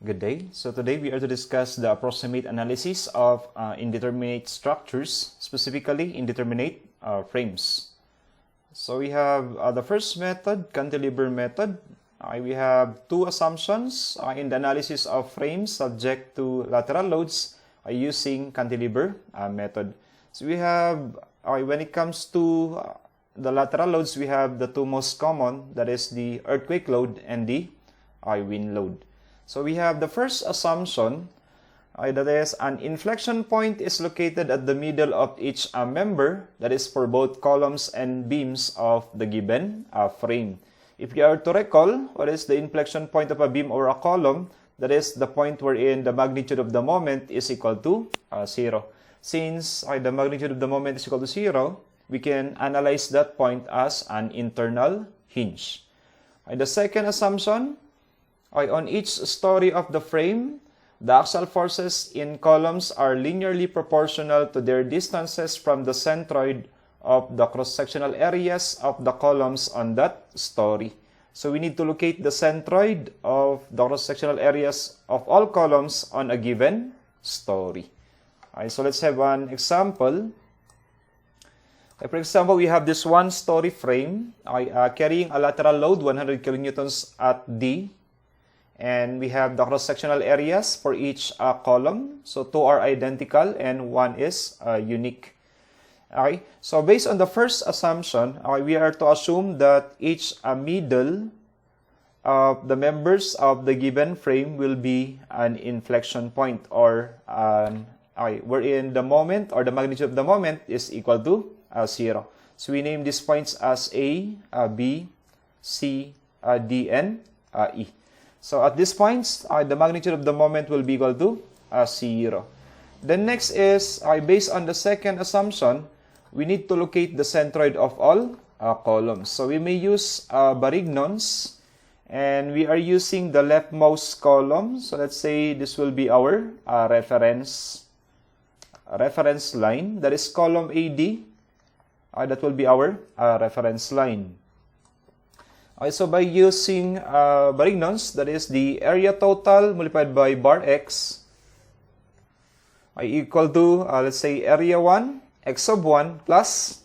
Good day. So today we are to discuss the approximate analysis of indeterminate structures, specifically indeterminate frames. So we have the first method, Cantilever Method. We have two assumptions in the analysis of frames subject to lateral loads using Cantilever Method. So we have, when it comes to the lateral loads, we have the two most common, that is the earthquake load and the wind load. So we have the first assumption, that is an inflection point is located at the middle of each member, that is for both columns and beams of the given frame. If you are to recall, what is the inflection point of a beam or a column? That is the point wherein the magnitude of the moment is equal to 0. Since the magnitude of the moment is equal to 0, we can analyze that point as an internal hinge. The second assumption, on each story of the frame, the axial forces in columns are linearly proportional to their distances from the centroid of the cross-sectional areas of the columns on that story. So we need to locate the centroid of the cross-sectional areas of all columns on a given story. So let's have an example. For example, we have this one-story frame carrying a lateral load 100 kilonewtons at D. And we have the cross-sectional areas for each column. So two are identical and one is unique. Okay, so based on the first assumption, we are to assume that each middle of the members of the given frame will be an inflection point, or wherein the moment or the magnitude of the moment is equal to 0. So we name these points as A, B, C, D, and E. So at these points, the magnitude of the moment will be equal to 0. Then next is, based on the second assumption, we need to locate the centroid of all columns. So we may use Barignons, and we are using the leftmost column. So let's say this will be our reference line. That is column AD. That will be our reference line. So by using Barignons, that is the area total multiplied by bar x, equal to, let's say, area 1, x sub 1, plus,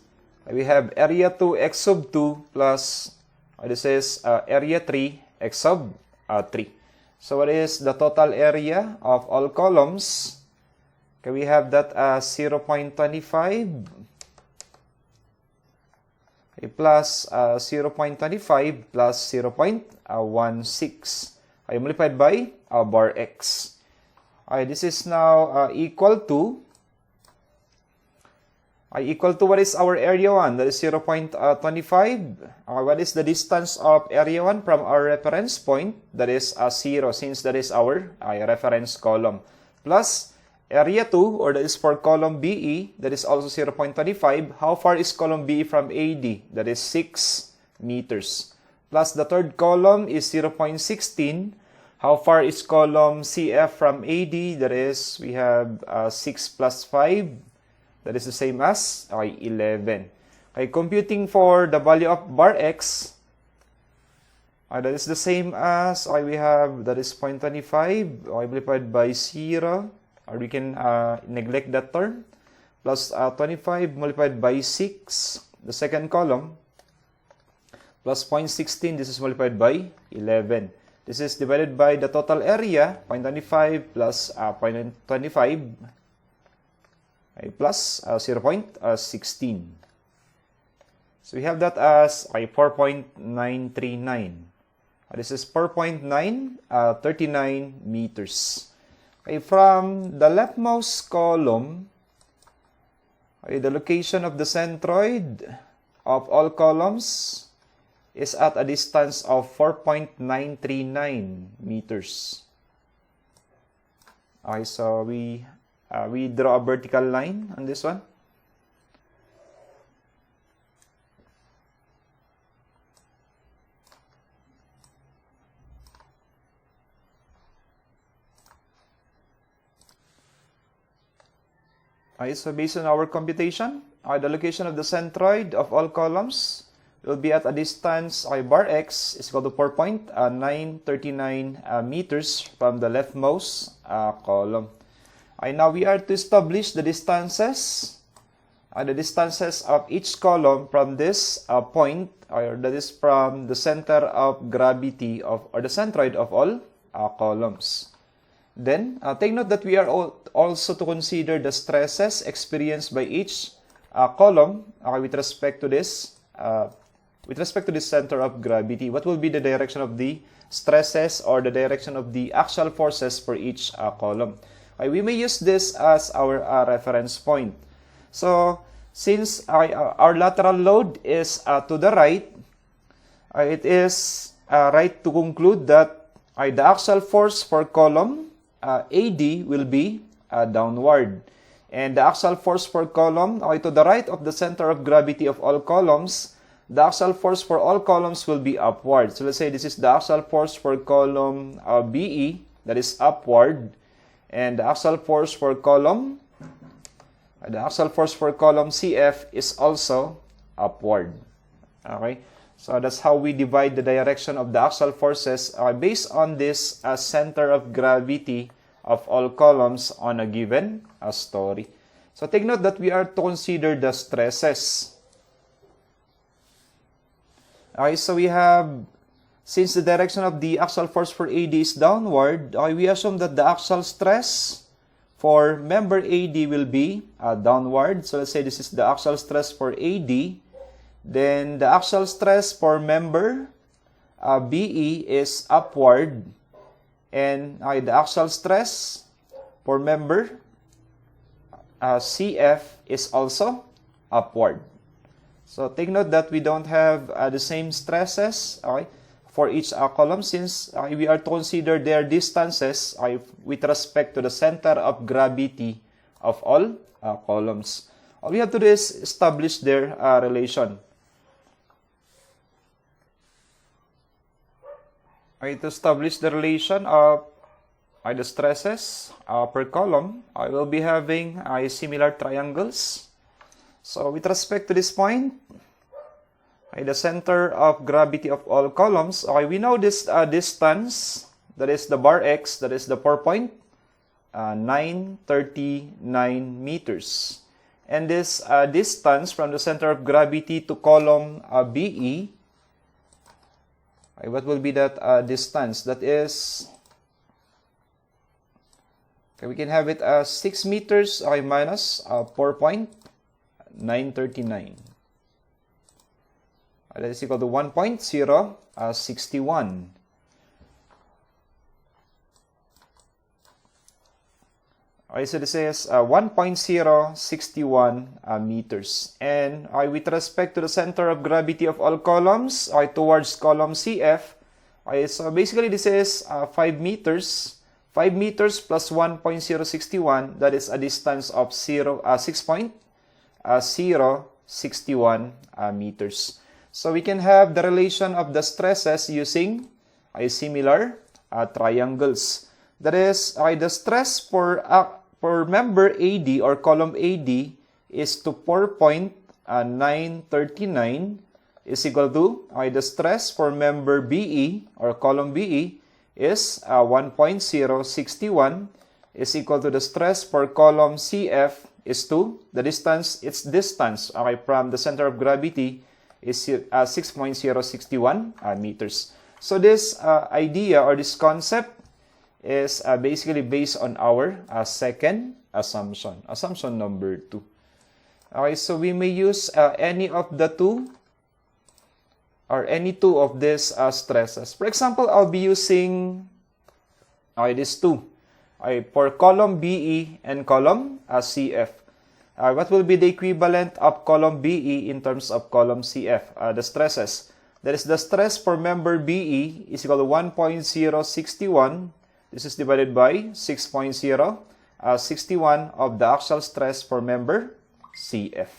we have area 2, x sub 2, plus, this is area 3, x sub 3. So what is the total area of all columns? Okay, we have that as 0.25. Plus 0.25 plus 0.16 multiplied by bar x. This is now equal to what is our area 1? That is 0.25. What is the distance of area 1 from our reference point? That is 0, since that is our reference column. Plus area 2, or that is for column BE, that is also 0.25. How far is column BE from AD? That is 6 meters. Plus the third column is 0.16. How far is column CF from AD? That is, we have 6 plus 5. That is the same as 11. Okay, computing for the value of bar x, that is the same as, we have, that is 0.25 multiplied by 0. Or we can neglect that term, plus 25 multiplied by 6, the second column, plus 0.16, this is multiplied by 11. This is divided by the total area, 0.25 plus 0.25, plus 0.16. So we have that as 4.939. This is 4.939 meters. From the leftmost column, the location of the centroid of all columns is at a distance of 4.939 meters. So we draw a vertical line on this one. So based on our computation, the location of the centroid of all columns will be at a distance bar x is equal to 4.939 meters from the leftmost column. Now we are to establish the distances of each column from this point, or that is from the center of gravity or the centroid of all columns. Then take note that we are also to consider the stresses experienced by each column with respect to this center of gravity. What will be the direction of the stresses or the direction of the axial forces for each column? We may use this as our reference point. So since our lateral load is to the right, it is right to conclude that the axial force for column AD will be downward. And the axial force for column to the right of the center of gravity of all columns, the axial force for all columns will be upward. So let's say this is the axial force for column BE, that is upward. And the axial force for column CF is also upward. Okay, so that's how we divide the direction of the axial forces based on this center of gravity of all columns on a given story. So take note that we are to consider the stresses. Okay, so we have, since the direction of the axial force for AD is downward, we assume that the axial stress for member AD will be downward. So let's say this is the axial stress for AD. Then the axial stress for member BE is upward. And the axial stress for member CF is also upward. So take note that we don't have the same stresses for each column, since we are to consider their distances with respect to the center of gravity of all columns. All we have to do is establish their relation. To establish the relation of the stresses per column, I will be having similar triangles. So with respect to this point, the center of gravity of all columns, we know this distance, that is the bar x, that is the 4.939 meters. And this distance from the center of gravity to column BE, what will be that distance? That is, we can have it as 6 meters minus 4.939. That is equal to 1.061. So this is 1.061 meters. And with respect to the center of gravity of all columns, towards column CF, so basically this is 5 meters. 5 meters plus 1.061, that is a distance of 6.061 meters. So we can have the relation of the stresses using similar triangles. That is, the stress for member AD or column AD is to 4.939 is equal to the stress for member BE or column BE is 1.061 is equal to the stress for column CF is 2. The distance, its distance from the center of gravity is 6.061 meters. So this idea or this concept is basically based on our second assumption, assumption number 2. Okay, so we may use any of the two or any two of these stresses. For example, I'll be using these two for column BE and column CF. What will be the equivalent of column BE in terms of column CF? The stresses. That is, the stress for member BE is equal to 1.061. This is divided by 6.061 of the axial stress for member CF.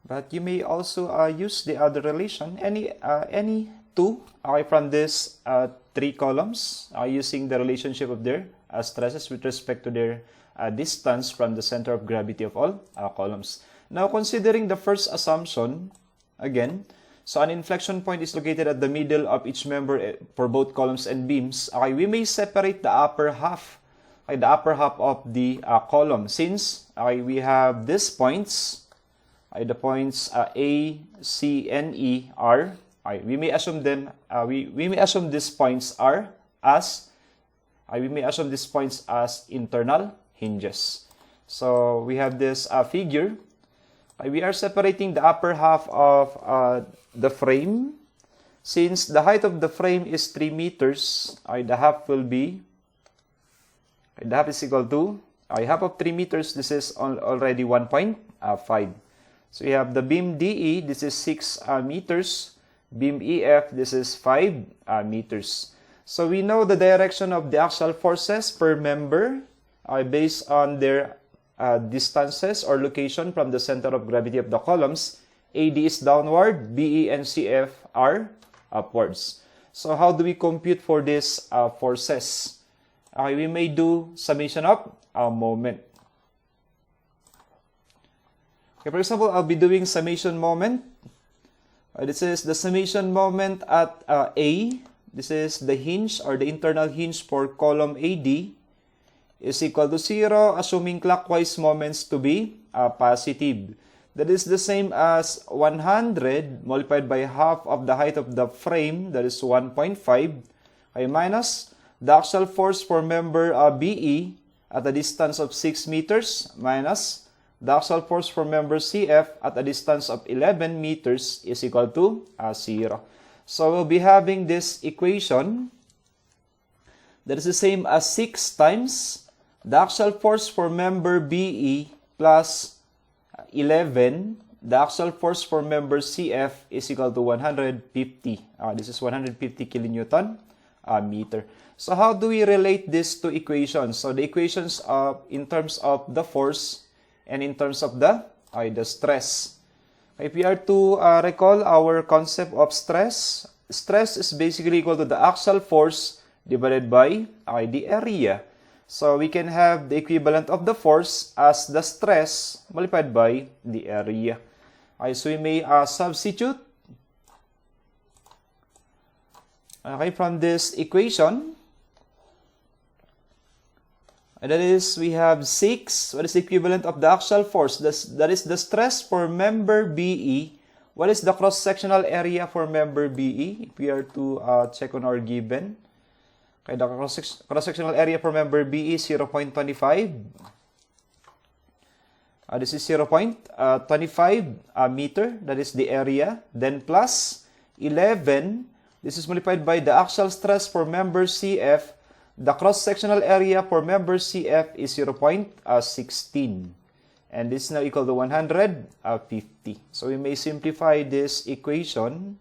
But you may also use the other relation, any two from these three columns, using the relationship of their stresses with respect to their distance from the center of gravity of all columns. Now, considering the first assumption, again, so an inflection point is located at the middle of each member for both columns and beams. Okay, we may separate the upper half, okay, the upper half of the column, since we have these points, the points A, C, and E are. We may assume them. We may assume these points are as. We may assume these points as internal hinges. So we have this figure. We are separating the upper half of the frame. Since the height of the frame is 3 meters, the half will be. The half is equal to half of 3 meters. This is already 1.5. So we have the beam DE. This is 6 meters. Beam EF, this is 5 meters. So we know the direction of the axial forces per member based on their distances or location from the center of gravity of the columns. AD is downward, BE and CF are upwards. So how do we compute for these forces? We may do summation of moment. Okay, for example, I'll be doing summation moment. This is the summation moment at A. This is the hinge or the internal hinge for column AD is equal to 0, assuming clockwise moments to be positive. That is the same as 100 multiplied by half of the height of the frame, that is 1.5, minus the axial force for member BE at a distance of 6 meters minus the axial force for member CF at a distance of 11 meters is equal to 0. So we'll be having this equation that is the same as 6 times the axial force for member BE plus 11. The axial force for member CF is equal to 150. This is 150 kilonewton meter. So how do we relate this to equations? So the equations in terms of the force and in terms of the stress. If we are to recall our concept of stress, stress is basically equal to the axial force divided by the area. So we can have the equivalent of the force as the stress multiplied by the area. So we may substitute from this equation. And that is, we have 6. What is the equivalent of the axial force? That is the stress for member BE. What is the cross-sectional area for member BE? If we are to check on our given. Okay, the cross-sectional area for member BE is 0.25. This is 0.25 meter. That is the area. Then plus 11. This is multiplied by the axial stress for member CF. The cross-sectional area for member CF is 0.16. And this is now equal to 150. So we may simplify this equation.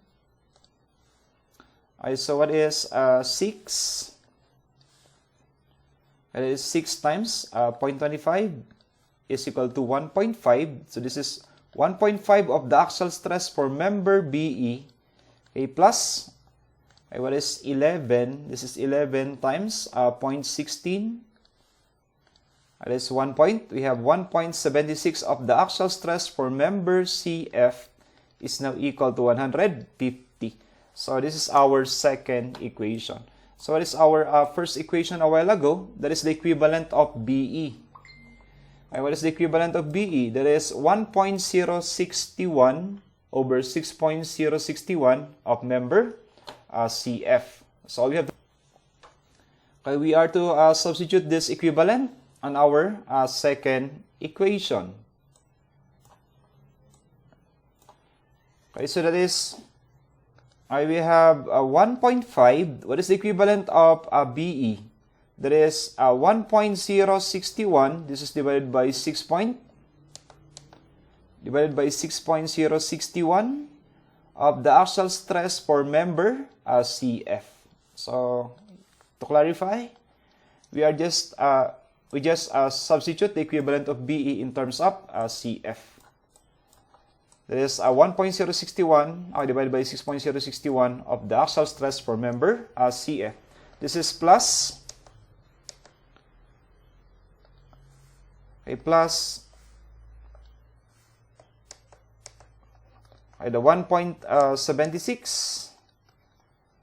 So what is 6? That is 6 times 0.25 is equal to 1.5. So this is 1.5 of the axial stress for member BE. Okay, plus what is 11? This is 11 times 0.16. That is 1 point. We have 1.76 of the axial stress for member CF is now equal to 150. So this is our second equation. So what is our first equation a while ago? That is the equivalent of BE. And what is the equivalent of BE? That is 1.061 over 6.061 of member CF. So all we have we are to substitute this equivalent on our second equation. Okay, so that is we have 1.5. What is the equivalent of BE? That is 1.061. This is divided by 6.061 of the axial stress for member CF. So to clarify, we just substitute the equivalent of BE in terms of CF. That is 1.061 divided by 6.061 of the axial stress for member CF. This is plus plus the 1.76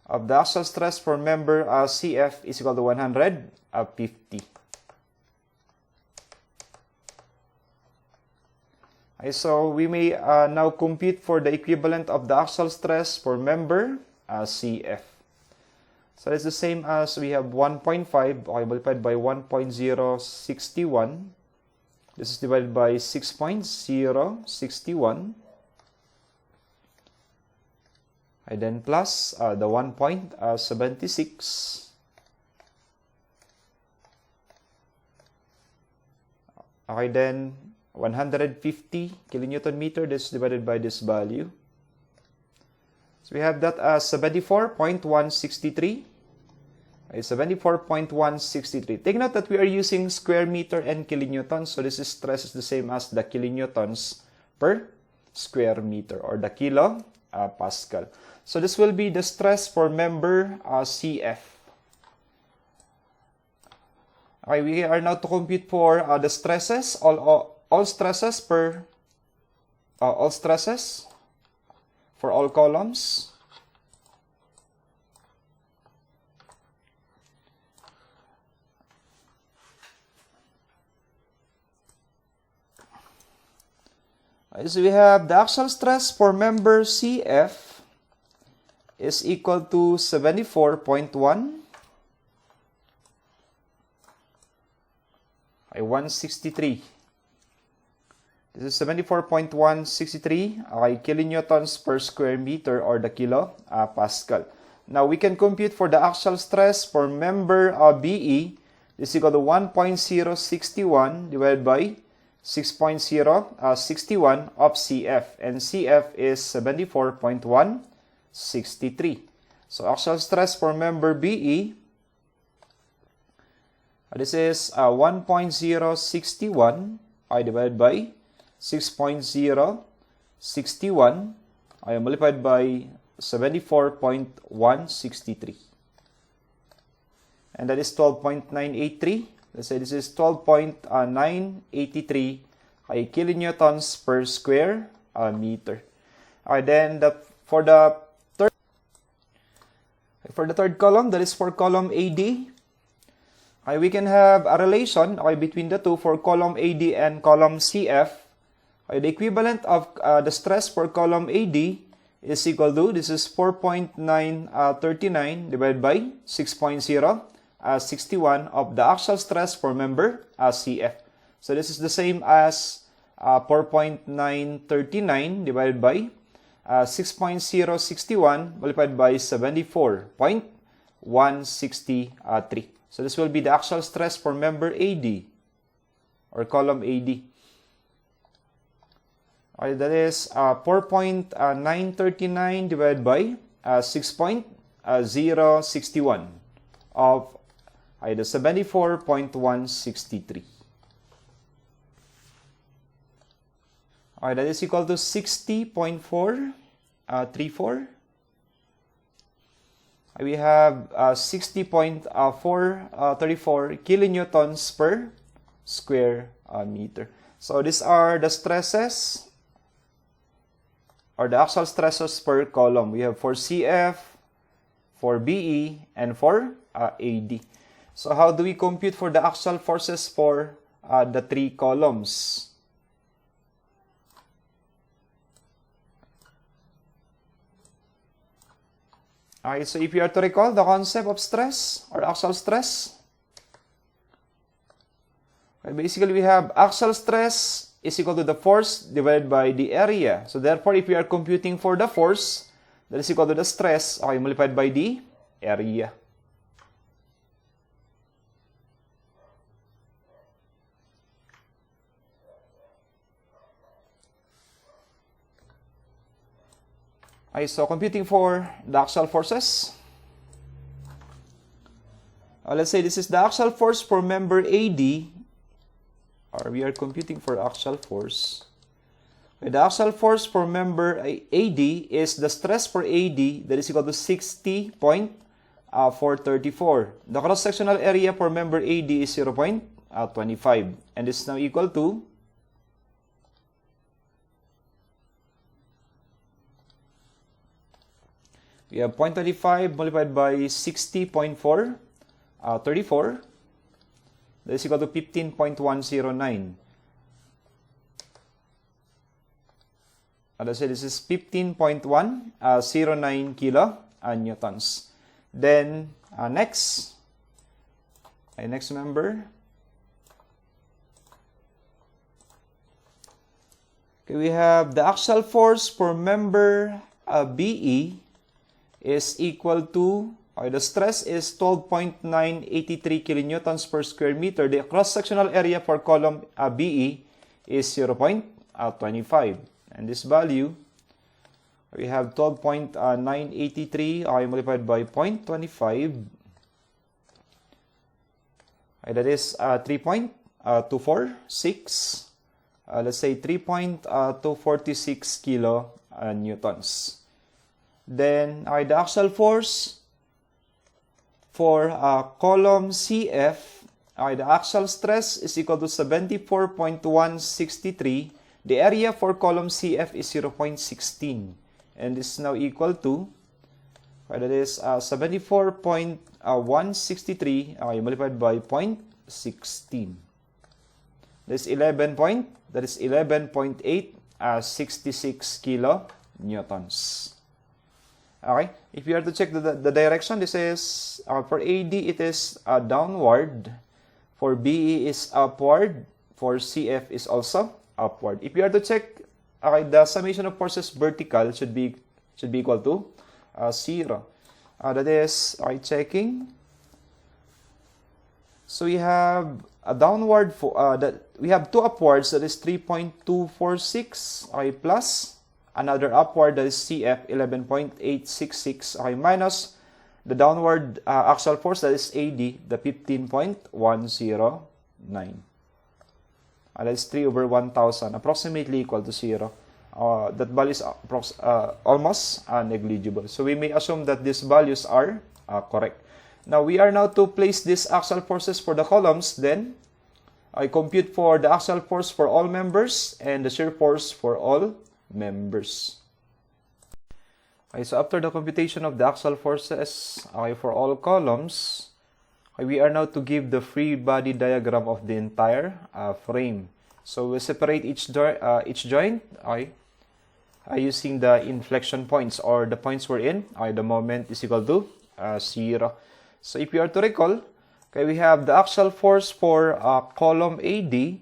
of the axial stress for member CF is equal to 150. So we may now compute for the equivalent of the axial stress for member CF. So it's the same as we have 1.5 multiplied by 1.061. This is divided by 6.061. And then plus the 1.76. Okay, then 150 kilonewton meter. This is divided by this value. So we have that as 74.163. 74.163. Take note that we are using square meter and kilonewtons. So this stress is the same as the kilonewtons per square meter, or the kilo Pascal. So this will be the stress for member CF. Okay, we are now to compute for the stresses, all stresses for all columns. So we have the axial stress for member CF is equal to 74.1 by 163. This is 74.163 kilonewtons per square meter, or the kilo Pascal. Now we can compute for the axial stress for member BE. This is equal to 1.061 divided by 6.061 of CF, and CF is 74.163. So axial stress for member BE, this is 1.061 divided by 6.061 multiplied by 74.163, and that is 12.983. Let's say this is 12.983 kilonewtons per square meter. Then for the third column, that is for column AD, we can have a relation between the two for column AD and column CF. The equivalent of the stress for column AD is equal to, this is 4.939 divided by 6.061 of the axial stress for member CF. So this is the same as 4.939 divided by 6.061 multiplied by 74.163. So this will be the axial stress for member AD, or column AD. That is 4.939 divided by 6.061 of the 74.163. That is equal to 60.434. We have 60.434 kilonewtons per square meter. So these are the stresses, or the axial stresses per column. We have for CF, for BE, and for AD. So how do we compute for the axial forces for the three columns? Okay, so if you are to recall the concept of stress or axial stress, basically we have axial stress is equal to the force divided by the area. So therefore, if we are computing for the force, that is equal to the stress multiplied by the area. So computing for the axial forces. Let's say this is the axial force for member AD, or we are computing for axial force. The axial force for member AD is the stress for AD, that is equal to 60.434. The cross-sectional area for member AD is 0.25, and this is now equal to We have 0.25 multiplied by 60.4, 34. That is equal to 15.109. Let's say this is 15.109 kilo newtons. Then next member. Okay, we have the axial force for member BE is equal to, the stress is 12.983 kilonewtons per square meter. The cross-sectional area for column BE is 0.25. And this value, we have 12.983 multiplied by 0.25. That is 3.246. Let's say 3.246 kilo newtons. Then the axial force for column CF, the axial stress is equal to 74.163. The area for column CF is 0.16. And this is now equal to, that is 74.163 multiplied by 0.16. That is 11.866 kilo newtons. Okay, if you are to check the direction, this is for AD it is downward, for BE is upward, for CF is also upward. If you are to check, the summation of forces vertical should be equal to 0. That is checking. So we have a downward we have two upwards, that is 3.246 plus another upward, that is CF 11.866 minus the downward axial force, that is AD, the 15.109. That is 3 over 1000, approximately equal to 0. That value is almost negligible. So we may assume that these values are correct. Now we are now to place these axial forces for the columns. Then I compute for the axial force for all members and the shear force for all members. Okay, so after the computation of the axial forces for all columns, we are now to give the free body diagram of the entire frame. So we separate each joint using the inflection points, or the points we're in. The moment is equal to 0. So if you are to recall, we have the axial force for column AD.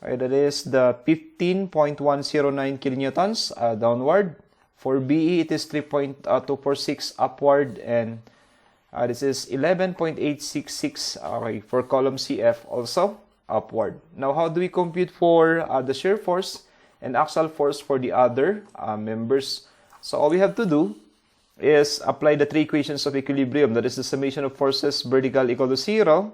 That is the 15.109 kilonewtons downward. For BE, it is 3.246 upward, and this is 11.866 for column CF, also upward. Now, how do we compute for the shear force and axial force for the other members? So all we have to do is apply the three equations of equilibrium. That is the summation of forces vertical equal to 0,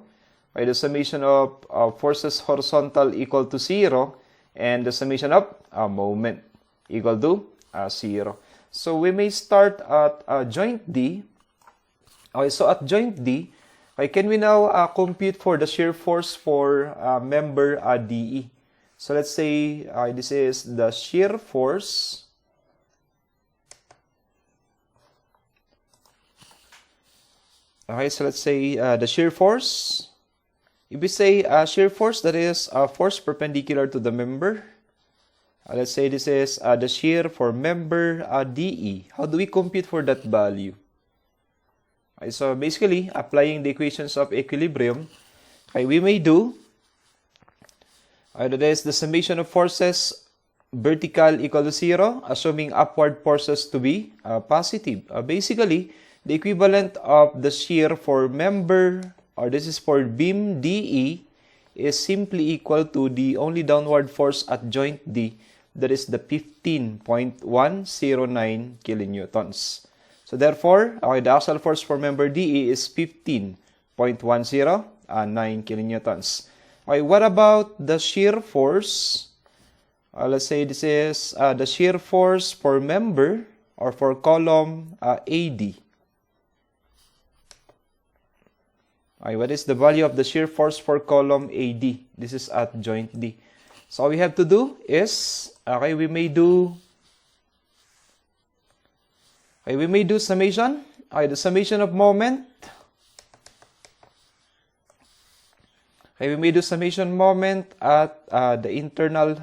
the summation of forces horizontal equal to 0, and the summation of moment equal to 0. So we may start at joint D. Okay, so at joint D, can we now compute for the shear force for member DE? So let's say this is the shear force. Okay, so let's say the shear force. If we say shear force, that is a force perpendicular to the member. Let's say this is the shear for member DE. How do we compute for that value? Okay, so basically, applying the equations of equilibrium, we may do, that is the summation of forces vertical equal to 0, assuming upward forces to be positive. Basically, the equivalent of the shear for member, or this is for beam DE, is simply equal to the only downward force at joint D, that is the 15.109 kilonewtons. So therefore, the axial force for member DE is 15.109 kilonewtons. Okay, what about the shear force? Let's say this is the shear force for member, or for column AD. What is the value of the shear force for column AD? This is at joint D. So all we have to do is, we may do Okay, we may do summation. Okay, the summation of moment. Okay, we may do summation moment at the internal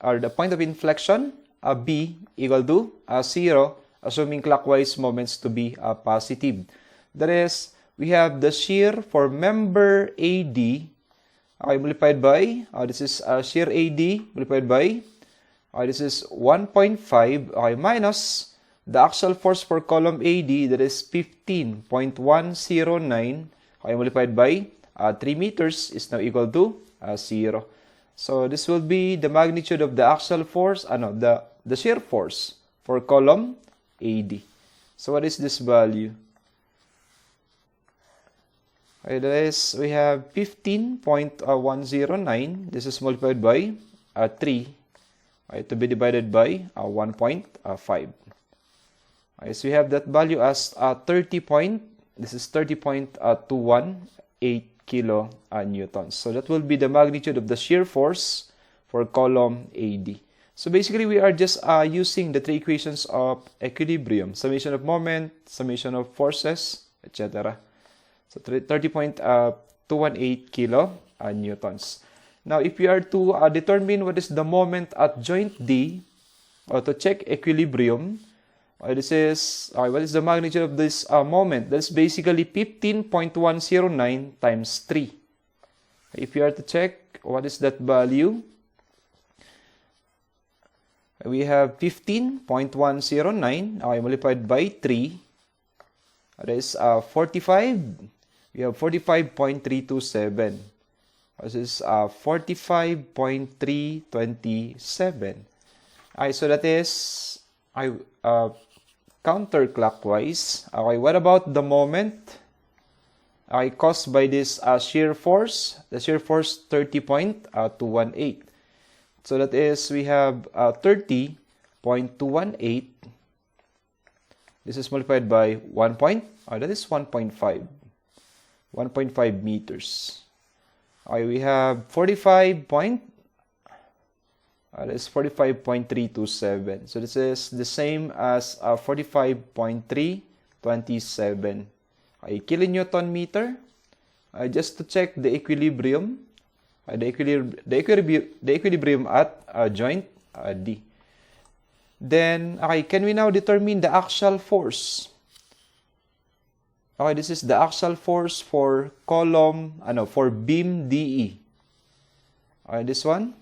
or the point of inflection, B equal to 0, assuming clockwise moments to be positive. That is, we have the shear for member AD, okay, multiplied by, this is shear AD multiplied by, this is 1.5, okay, minus the axial force for column AD, that is 15.109, okay, multiplied by 3 meters is now equal to 0. So this will be the magnitude of the axial force, the shear force for column AD. So what is this value? Okay, that is, we have 15.109. This is multiplied by 3, right, to be divided by 1.5. Okay, so we have that value as 30.218 kilo newtons. So that will be the magnitude of the shear force for column AD. So basically, we are just using the three equations of equilibrium: summation of moment, summation of forces, etc. So 30.218 kilo newtons. Now, if we are to determine what is the moment at joint D, or to check equilibrium, this is what is the magnitude of this moment? That's basically 15.109 times 3. If you are to check what is that value, we have 15.109 multiplied by 3. That is 45. We have 45.327. This is 45.327. So that is counterclockwise. Okay, what about the moment caused by this shear force? The shear force 30.218. So that is, we have 30.218. This is multiplied by 1 point. That is 1.5. 1.5 meters. We have 45 point. That is 45.327. So this is the same as 45.327 kilonewton meter. Just to check the equilibrium. The equilibrium at joint D. Then, can we now determine the axial force? This is the axial force for column, for beam DE. This one.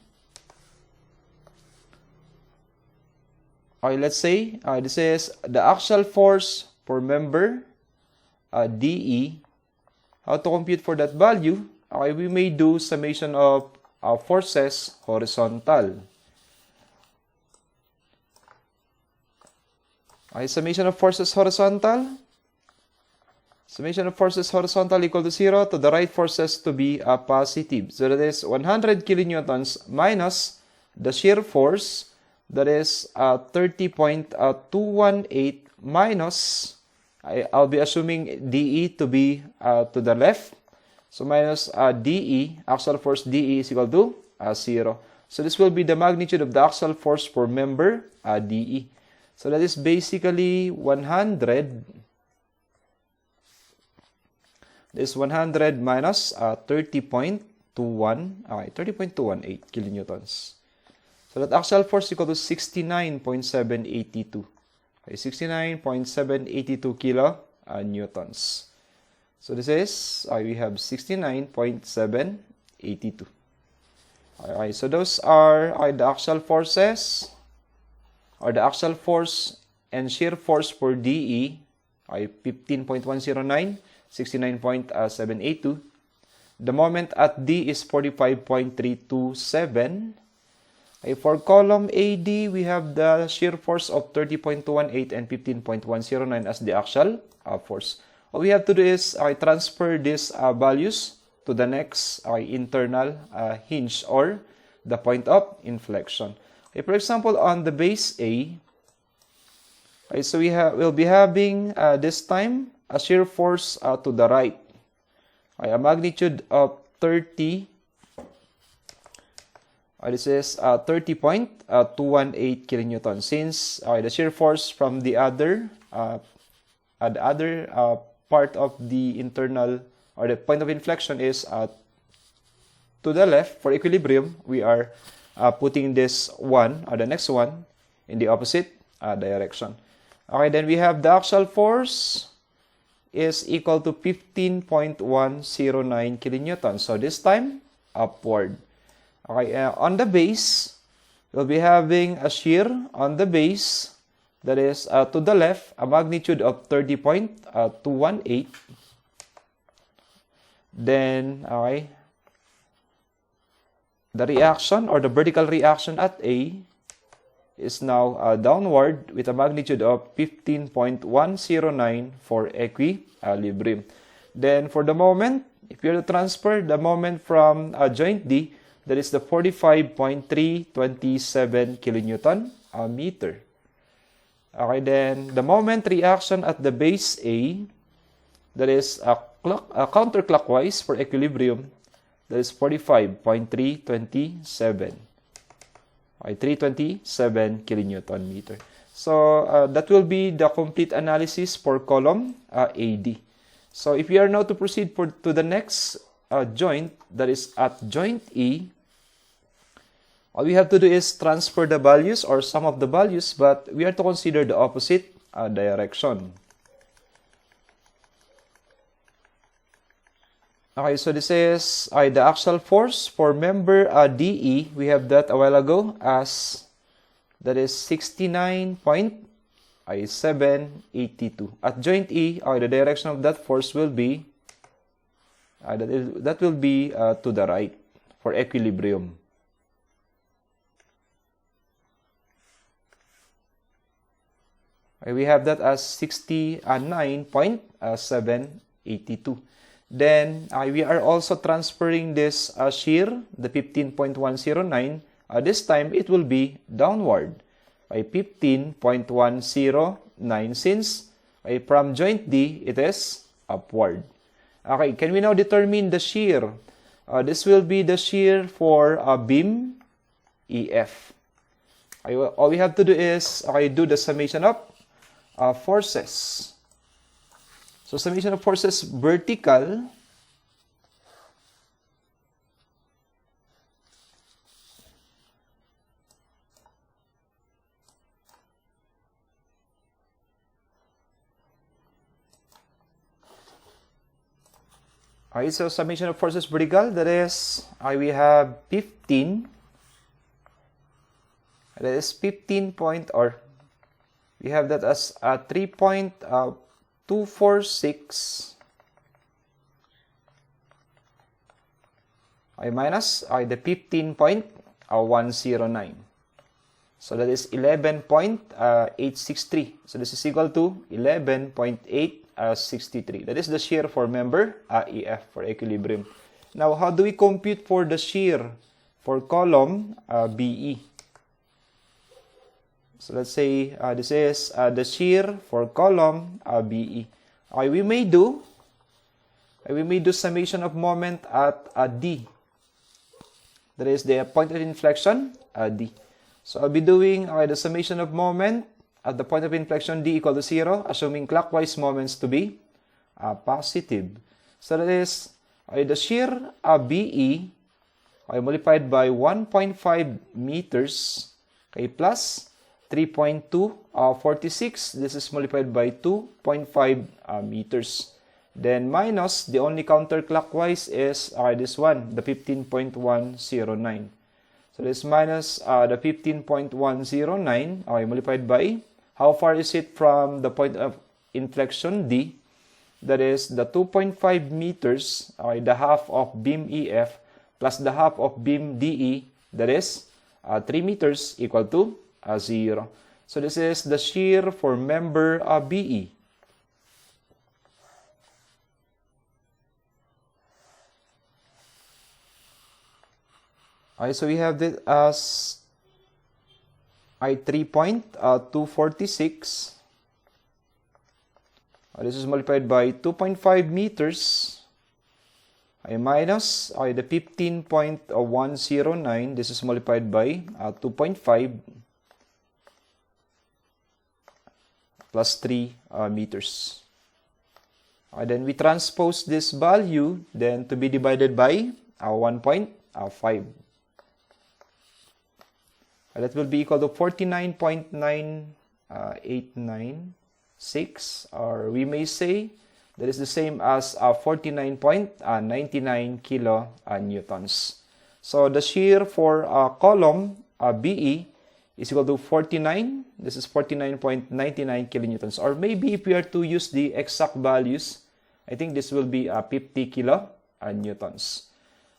Let's say this is the axial force for member DE. How to compute for that value? We may do summation of forces horizontal. Summation of forces horizontal. Summation of forces horizontal equal to 0 to the right forces to be positive. So that is 100 kilonewtons minus the shear force, that is 30.218 minus, I'll be assuming DE to be to the left. So minus DE, axial force DE is equal to 0. So this will be the magnitude of the axial force for member DE. So that is basically 100. This 100 minus 30.18 kilonewtons. So that axial force equal to 69.782. 69.782 kilo newtons. So this is, we have 69.782. Alright, so those are the axial forces, or the axial force and shear force for DE, 15.109, 69.782. The moment at D is 45.327. For column AD, we have the shear force of 30.218 and 15.109 as the axial force. All we have to do is transfer these values to the next internal hinge or the point of inflection. For example, on the base A, so we'll be having this time a shear force to the right, a magnitude of 30. This is 30.218 kilonewtons. Since the shear force from the other the other part of the internal, or the point of inflection is to the left. For equilibrium, we are putting this one, or the next one, in the opposite direction. Okay, then we have the axial force is equal to 15.109 kilonewtons. So this time, upward. Okay, on the base, we'll be having a shear on the base that is to the left, a magnitude of 30.218. Then, okay, the reaction, or the vertical reaction at A, is now downward with a magnitude of 15.109 for equilibrium. Then for the moment, if you transfer the moment from joint D, that is the 45.327 kilonewton meter. Okay, then the moment reaction at the base A, that is counterclockwise for equilibrium, that is 45.327. Okay, 327 kilonewton meter. So that will be the complete analysis for column AD. So if we are now to proceed to the next joint, that is at joint E, all we have to do is transfer the values or some of the values, but we are to consider the opposite direction. Okay, so this is the axial force for member DE. We have that a while ago as that is 69.782. At joint E, the direction of that force will be that will be to the right for equilibrium. Okay, we have that as 69.782. Then we are also transferring this shear, the 15.109. This time it will be downward by 15.109 since from joint D it is upward. Okay, can we now determine the shear? This will be the shear for beam EF. All we have to do is do the summation of forces. So summation of forces vertical so summation of forces vertical, that is we have 15. That is 15 point, or we have that as 3.246 minus the 15.109. So that is 11.863. So this is equal to 11.863. That is the shear for member EF for equilibrium. Now, how do we compute for the shear for column BE? So let's say this is the shear for column BE. We may do summation of moment at D. That is the point of inflection D. So I'll be doing the summation of moment at the point of inflection D equal to 0, assuming clockwise moments to be positive. So that is the shear BE multiplied by 1.5 meters plus 3.246. This is multiplied by 2.5 meters. Then minus, the only counterclockwise is this one, the 15.109. So this minus the 15.109 multiplied by, how far is it from the point of inflection D? That is the 2.5 meters, the half of beam EF plus the half of beam DE, that is 3 meters equal to 0. So this is the shear for member BE. So we have this as 3.246. This is multiplied by 2.5 meters minus the 15.109. This is multiplied by 2.5 plus 3 meters. Then we transpose this value then to be divided by 1.5. That will be equal to 49.9896, or we may say that is the same as 49.99 kilonewtons. So the shear for column BE is equal to 49. This is 49.99 kilonewtons. Or maybe if we are to use the exact values, I think this will be 50 kilonewtons.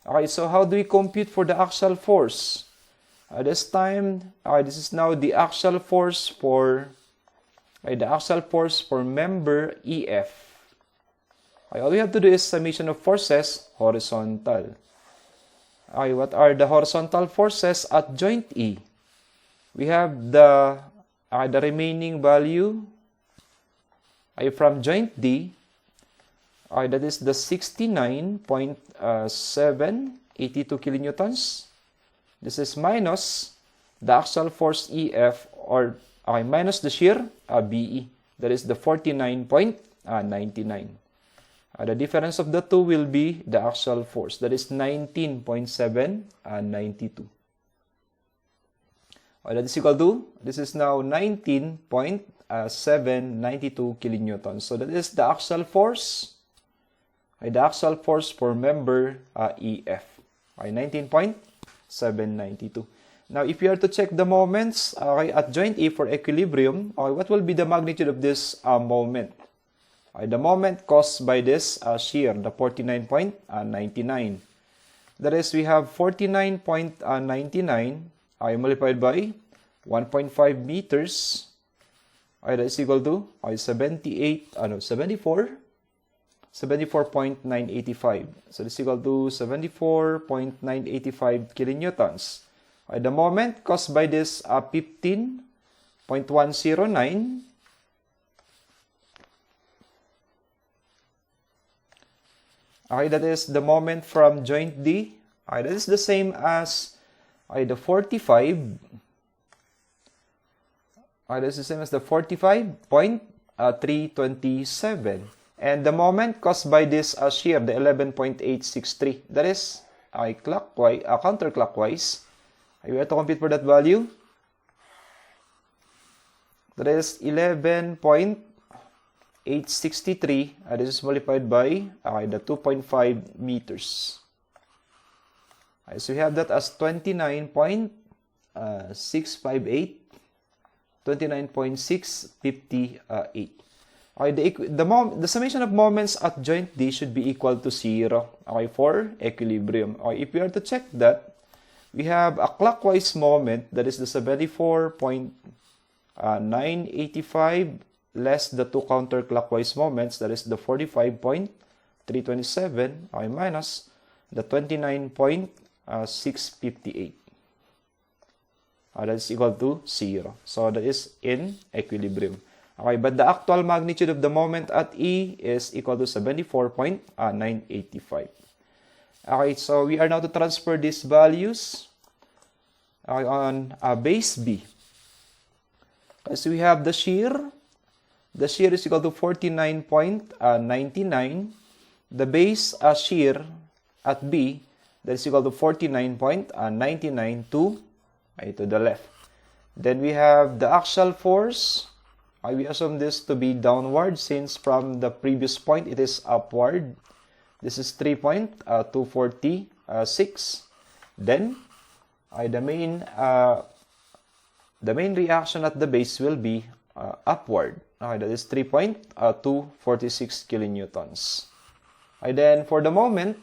Okay, so how do we compute for the axial force? This time, this is now the axial force for member EF. All we have to do is summation of forces horizontal. What are the horizontal forces at joint E? We have the remaining value from joint D. That is the 69.782 kilonewtons. This is minus the axial force EF, or minus the shear BE. That is the 49.99. The difference of the two will be the axial force. That is 19.792. That is equal to, this is now 19.792 kilonewtons. So that is the axial force. The axial force for member EF. 19.792. Now, if you are to check the moments at joint E for equilibrium, what will be the magnitude of this moment? The moment caused by this shear, the 49.99. That is, we have 49.99 multiplied by 1.5 meters. That is equal to 74.985. So this is equal to 74.985 kilonewtons. The moment caused by this 15.109. That is the moment from joint D. That is the same as the 45. That is the same as the 45.327. And the moment caused by this shear, the 11.863. That is counterclockwise. We have to compute for that value. That is 11.863. This is multiplied by the 2.5 meters. So we have that as 29.658. 29.658. The summation of moments at joint D should be equal to 0 for equilibrium. If we are to check that, we have a clockwise moment, that is the 74.985 less the two counterclockwise moments, that is the 45.327 minus the 29.658. That is equal to 0. So that is in equilibrium. But the actual magnitude of the moment at E is equal to 74.985. So we are now to transfer these values on base B. So we have the shear. The shear is equal to 49.99. The base shear at B, that is equal to 49.99 to the left. Then we have the axial force. We assume this to be downward since from the previous point it is upward. This is 3.246. Then the main reaction at the base will be upward. That is 3.246 kilonewtons. Then for the moment,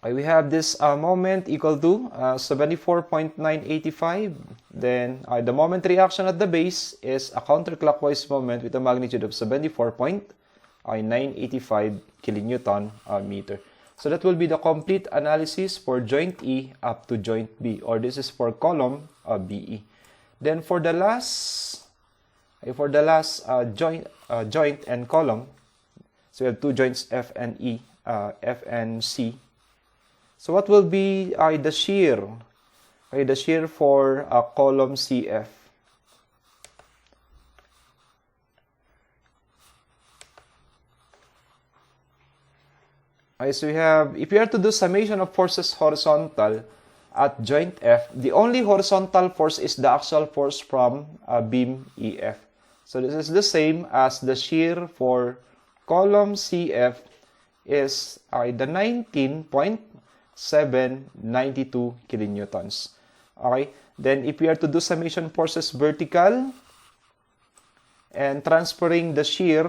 we have this moment equal to 74.985. Then the moment reaction at the base is a counterclockwise moment with a magnitude of 74.985 kilonewton meter. So that will be the complete analysis for joint E up to joint B, or this is for column BE. Then for the last joint and column, so we have two joints F and E, F and C. So what will be the shear? The shear for column CF. Okay, so we have, if you are to do summation of forces horizontal at joint F, the only horizontal force is the axial force from beam EF. So this is the same as the shear for column CF is the 19.792 kilonewtons. Okay, then if we are to do summation forces vertical and transferring the shear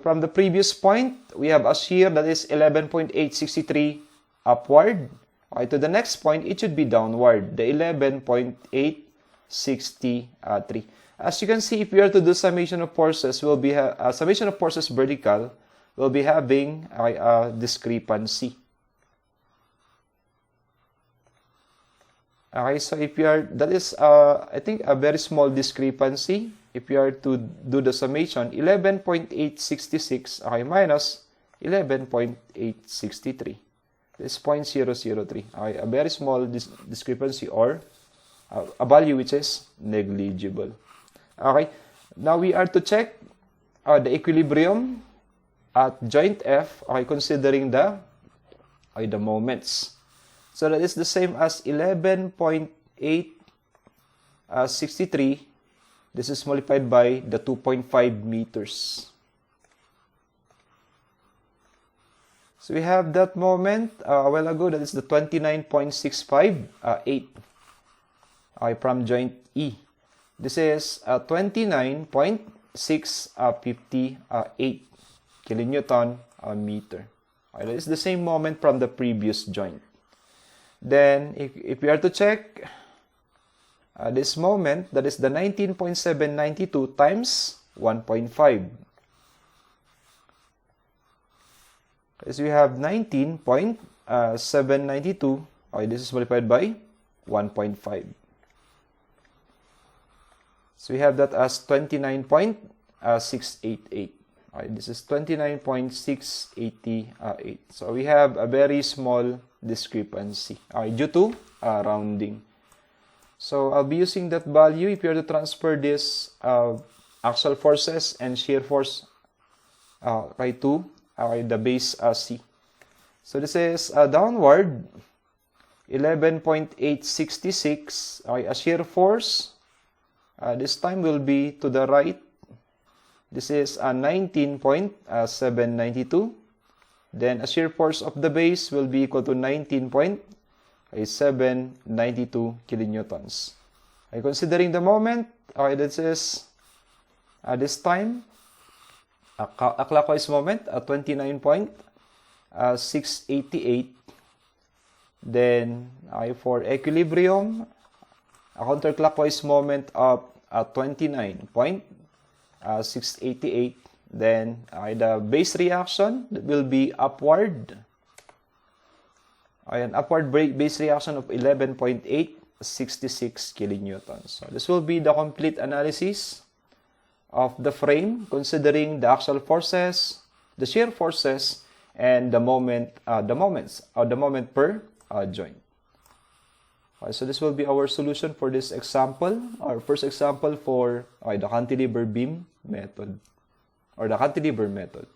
from the previous point, we have a shear that is 11.863 upward. Okay, to the next point, it should be downward, the 11.863. As you can see, if we are to do summation of forces, summation of forces vertical, we'll be having a discrepancy. Okay, so if you are, that is, I think, a very small discrepancy. If you are to do the summation, 11.866 minus 11.863. This is 0.003. Okay, a very small discrepancy, or a value which is negligible. Okay, now we are to check the equilibrium at joint F, considering the moments. So that is the same as 11.863. This is multiplied by the 2.5 meters. So we have that moment a while ago, that is the 29.658 from joint E. This is 29.658 kilonewton meter. That is the same moment from the previous joint. Then, if we are to check this moment, that is the 19.792 times 1.5. So we have 19.792. This is multiplied by 1.5. So we have that as 29.688. This is 29.688. So we have a very small discrepancy due to rounding. So I'll be using that value if you are to transfer this axial forces and shear force to the base C. So this is downward 11.866. A shear force this time will be to the right. This is 19.792. Then a shear force of the base will be equal to 19.792 kilonewtons. Considering the moment, this is this time a clockwise moment at 29.688. Then for equilibrium, a counterclockwise moment of 29.688. Then the base reaction will be upward. An upward base reaction of 11.866 kilonewtons. So this will be the complete analysis of the frame, considering the axial forces, the shear forces, and the moment per joint. So this will be our solution for this example, our first example for the cantilever beam method, or the cantilever method.